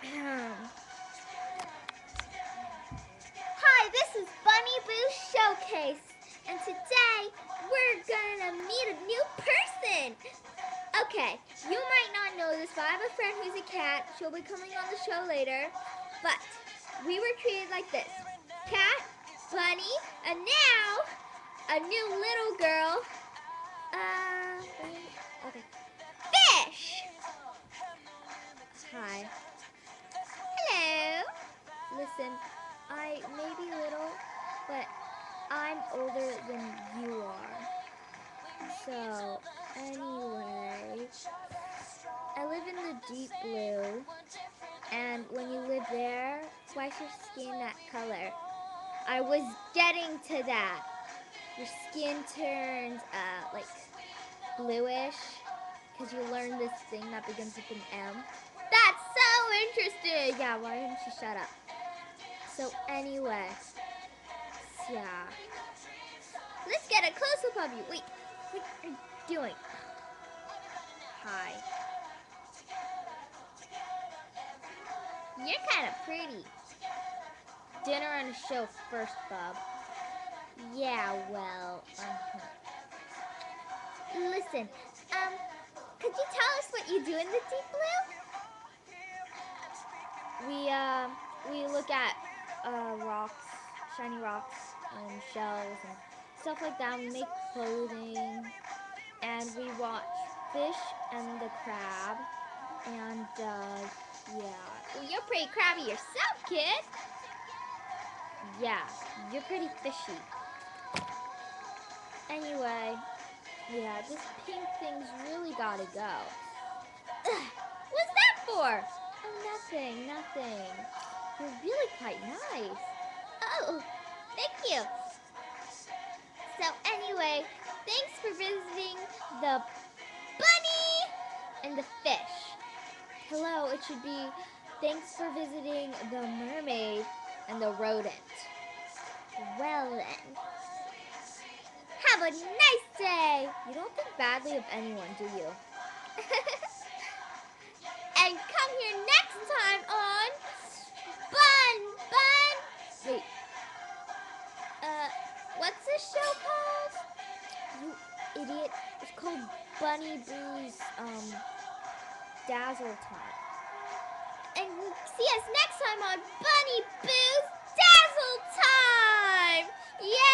Hi, this is Bunny Boo Showcase, and today we're gonna meet a new person. Okay, you might not know this, but I have a friend who's a cat. She'll be coming on the show later. But we were treated like this: cat, bunny, and now a new little girl. Okay, fish. Hi. Hello. Listen, I may be little, but I'm older than you are. So, anyway, I live in the deep blue, and when you live there, why is your skin that color? I was getting to that. Your skin turns like bluish because you learn this thing that begins with an M. That's so interesting. Yeah, why didn't you shut up? So anyway, yeah. Let's get a close-up of you. Wait, what are you doing? Hi. You're kind of pretty. Dinner and a show first, bub. Yeah, well, Listen, could you tell us what you do in the deep blue? We look at rocks, shiny rocks, and shells and stuff like that. We make clothing, and we watch fish and the crab, and yeah. Well, you're pretty crabby yourself, kid. Yeah, you're pretty fishy. Anyway, yeah, this pink thing's really gotta go. Ugh, what's that for? Oh, nothing. You're really quite nice. Oh, thank you. So anyway, thanks for visiting the bunny and the fish. Hello, it should be thanks for visiting the mermaid and the rodent. Well then, have a nice day. You don't think badly of anyone, do you? And come here next time on Bun. Wait, what's this show called? You idiot. It's called Bunny Boo's, Dazzle Time. And see us next time on Bunny Boo's Dazzle Time! Yay!